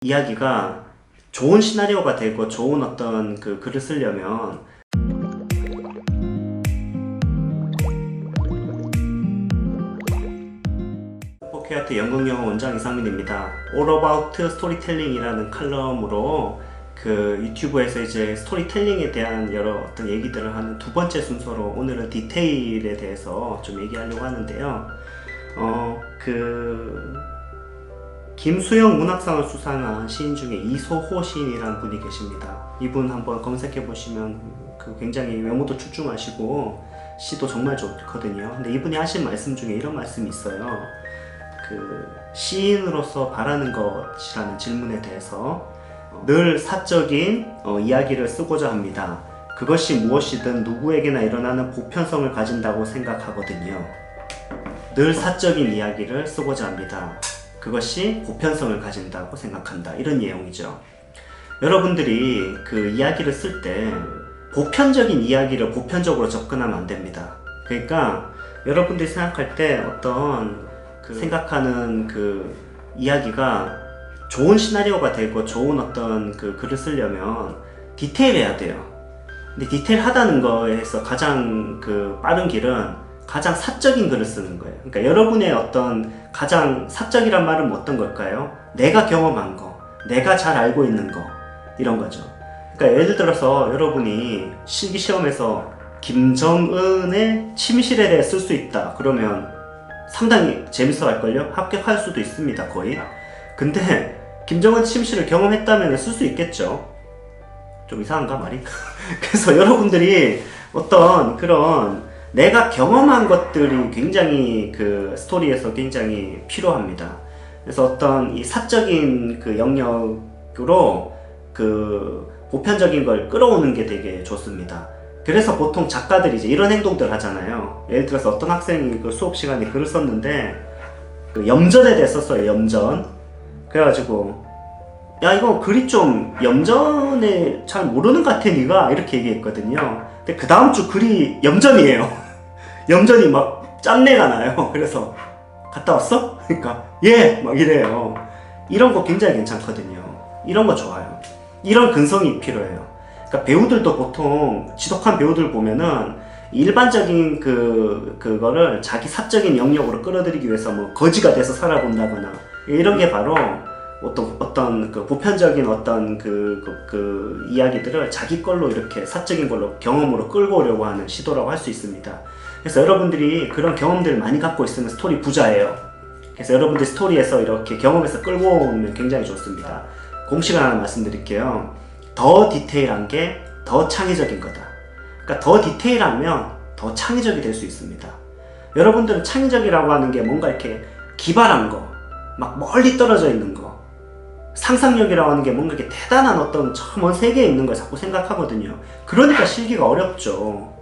이야기가 좋은 시나리오가 되고 좋은 어떤 그 글을 쓰려면 포케아트 연극영어 원장 이상민입니다. All About Storytelling이라는 칼럼으로 그 유튜브에서 이제 스토리텔링에 대한 여러 어떤 얘기들을 하는 두 번째 순서로 오늘은 디테일에 대해서 좀 얘기하려고 하는데요. 김수영 문학상을 수상한 시인 중에 이소호 시인이라는 분이 계십니다. 이분 한번 검색해 보시면 굉장히 외모도 출중하시고 시도 정말 좋거든요. 근데 이분이 하신 말씀 중에 이런 말씀이 있어요. 시인으로서 바라는 것이라는 질문에 대해서 늘 사적인 이야기를 쓰고자 합니다. 그것이 무엇이든 누구에게나 일어나는 보편성을 가진다고 생각하거든요. 늘 사적인 이야기를 쓰고자 합니다. 그것이 보편성을 가진다고 생각한다. 이런 내용이죠. 여러분들이 그 이야기를 쓸 때 보편적인 이야기를 보편적으로 접근하면 안 됩니다. 그러니까 여러분들이 생각할 때 어떤 생각하는 그 이야기가 좋은 시나리오가 되고 좋은 어떤 그 글을 쓰려면 디테일해야 돼요. 근데 디테일하다는 거에서 가장 빠른 길은 가장 사적인 글을 쓰는 거예요. 그러니까 여러분의 어떤 가장 사적이란 말은 어떤 걸까요? 내가 경험한 거, 내가 잘 알고 있는 거, 이런 거죠. 그러니까 예를 들어서 여러분이 실기시험에서 김정은의 침실에 대해 쓸 수 있다. 그러면 상당히 재밌어 할걸요? 합격할 수도 있습니다, 거의. 근데 김정은 침실을 경험했다면 쓸 수 있겠죠. 좀 이상한가 말이? 그래서 여러분들이 어떤 그런 내가 경험한 것들이 굉장히 그 스토리에서 굉장히 필요합니다. 그래서 어떤 이 사적인 그 영역으로 그 보편적인 걸 끌어오는 게 되게 좋습니다. 그래서 보통 작가들이 이제 이런 행동들 하잖아요. 예를 들어서 어떤 학생이 그 수업 시간에 글을 썼는데 그 염전에 대해 썼어요. 염전. 그래가지고 야 이거 글이 좀 염전에 잘 모르는 것 같아 니가 이렇게 얘기했거든요. 근데 그 다음 주 글이 염전이에요. 염전이 막 짠내가 나요. 그래서 갔다 왔어? 그러니까 예! 막 이래요. 이런 거 굉장히 괜찮거든요. 이런 거 좋아요. 이런 근성이 필요해요. 그러니까 배우들도 보통 지독한 배우들 보면은 일반적인 그거를 자기 사적인 영역으로 끌어들이기 위해서 뭐 거지가 돼서 살아본다거나 이런 게 바로 어떤 그 보편적인 어떤 그 이야기들을 자기 걸로 이렇게 사적인 걸로 경험으로 끌고 오려고 하는 시도라고 할 수 있습니다. 그래서 여러분들이 그런 경험들을 많이 갖고 있으면 스토리 부자예요. 그래서 여러분들 스토리에서 이렇게 경험해서 끌고 오면 굉장히 좋습니다. 공식을 하나 말씀드릴게요. 더 디테일한 게 더 창의적인 거다. 그러니까 더 디테일하면 더 창의적이 될 수 있습니다. 여러분들은 창의적이라고 하는 게 뭔가 이렇게 기발한 거, 막 멀리 떨어져 있는 거, 상상력이라고 하는 게 뭔가 이렇게 대단한 어떤 저 먼 세계에 있는 걸 자꾸 생각하거든요. 그러니까 실기가 어렵죠.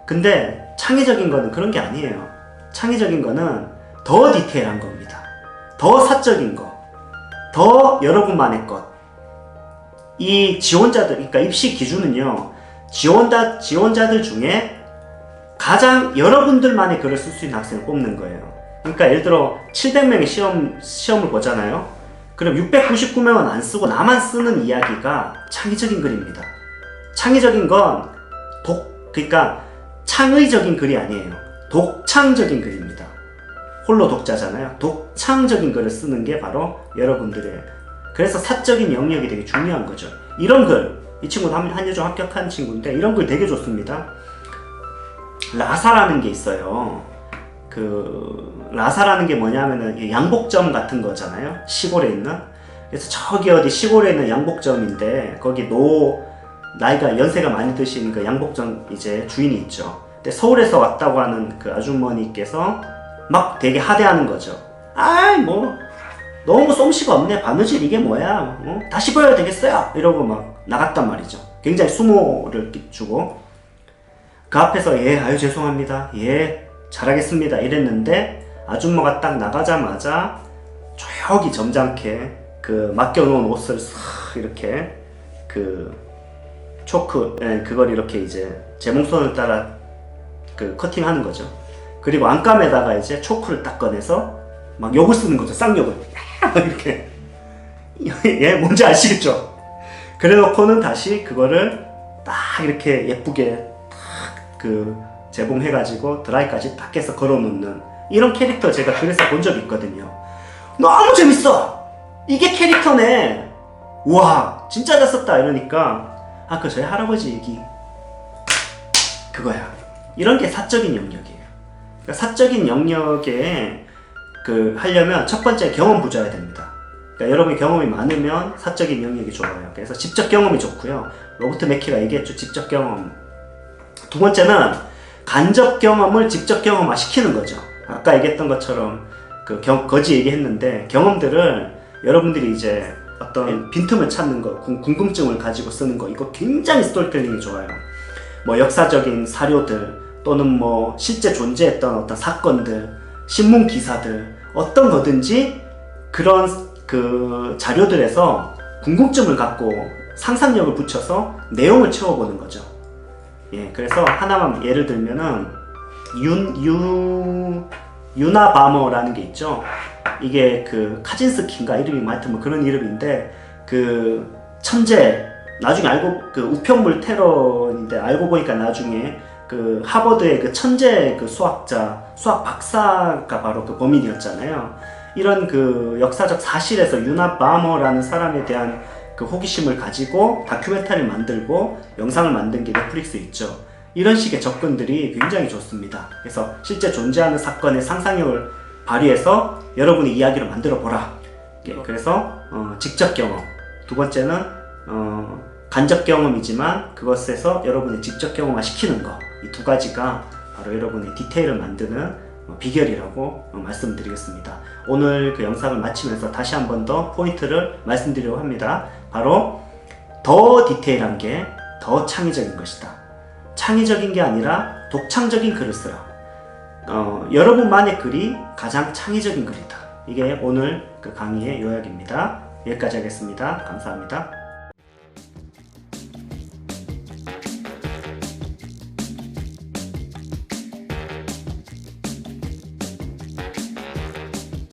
근데 창의적인 거는 그런 게 아니에요. 창의적인 거는 더 디테일한 겁니다. 더 사적인 거, 더 여러분만의 것. 이 지원자들, 그러니까 입시 기준은요, 지원자들 중에 가장 여러분들만의 글을 쓸 수 있는 학생을 뽑는 거예요. 그러니까 예를 들어 700명의 시험을 보잖아요. 그럼 699명은 안 쓰고 나만 쓰는 이야기가 창의적인 글입니다. 창의적인 건 그러니까 창의적인 글이 아니에요. 독창적인 글입니다. 홀로 독자잖아요. 독창적인 글을 쓰는 게 바로 여러분들의, 그래서 사적인 영역이 되게 중요한 거죠. 이런 글, 이 친구도 한예종 합격한 친구인데 이런 글 되게 좋습니다. 라사라는 게 있어요. 라사라는 게 뭐냐면은 양복점 같은 거잖아요. 시골에 있는. 그래서 저기 어디 시골에 있는 양복점인데 거기 나이가 연세가 많이 드신 그 양복점 이제 주인이 있죠. 근데 서울에서 왔다고 하는 그 아주머니께서 막 되게 하대하는 거죠. 아이 뭐 너무 솜씨가 없네. 바느질 이게 뭐야? 다시 보여야 되겠어요. 이러고 막 나갔단 말이죠. 굉장히 수모를 주고 그 앞에서 예 아유 죄송합니다. 예 잘하겠습니다. 이랬는데 아줌마가 딱 나가자마자 조용히 점잖게 그 맡겨놓은 옷을 싹 이렇게 초크 그걸 이렇게 이제 제목선을 따라 커팅하는 거죠. 그리고 안감에다가 이제 초크를 딱 꺼내서 막 욕을 쓰는 거죠. 쌍욕을 이렇게 예, 뭔지 아시겠죠? 그래 놓고는 다시 그거를 딱 이렇게 예쁘게 딱 그 재봉해가지고 드라이까지 딱 해서 걸어놓는 이런 캐릭터 제가 그래서 본 적이 있거든요. 너무 재밌어! 이게 캐릭터네! 우와, 진짜 잘 썼다! 이러니까, 아, 그 저희 할아버지 얘기. 그거야. 이런 게 사적인 영역이에요. 그러니까 사적인 영역에 하려면 첫 번째 경험 부자여야 됩니다. 그러니까 여러분이 경험이 많으면 사적인 영역이 좋아요. 그래서 직접 경험이 좋고요. 로버트 맥키가 얘기했죠. 직접 경험. 두 번째는 간접 경험을 직접 경험화 시키는 거죠. 아까 얘기했던 것처럼 거지 얘기했는데 경험들을 여러분들이 이제 어떤 빈틈을 찾는 거, 궁금증을 가지고 쓰는 거, 이거 굉장히 스토리텔링이 좋아요. 뭐 역사적인 사료들 또는 뭐 실제 존재했던 어떤 사건들, 신문 기사들, 어떤 거든지 그런 자료들에서 궁금증을 갖고 상상력을 붙여서 내용을 채워보는 거죠. 예, 그래서 하나만 예를 들면은 유나바머라는 게 있죠. 이게 카진스키인가 이름이 하여튼 뭐 그런 이름인데 천재 나중에 우편물 테러인데 알고 보니까 나중에 하버드의 천재 수학자 수학 박사가 바로 범인이었잖아요. 이런 역사적 사실에서 유나바머라는 사람에 대한 호기심을 가지고 다큐멘터리를 만들고 영상을 만든 게 넷플릭스 있죠. 이런 식의 접근들이 굉장히 좋습니다. 그래서 실제 존재하는 사건의 상상력을 발휘해서 여러분의 이야기를 만들어 보라. 그래서 직접 경험. 두 번째는 간접 경험이지만 그것에서 여러분의 직접 경험화 시키는 거. 이 두 가지가 바로 여러분의 디테일을 만드는 비결이라고 말씀드리겠습니다. 오늘 영상을 마치면서 다시 한 번 더 포인트를 말씀드리려고 합니다. 바로 더 디테일한 게 더 창의적인 것이다. 창의적인 게 아니라 독창적인 글을 쓰라. 여러분만의 글이 가장 창의적인 글이다. 이게 오늘 강의의 요약입니다. 여기까지 하겠습니다. 감사합니다.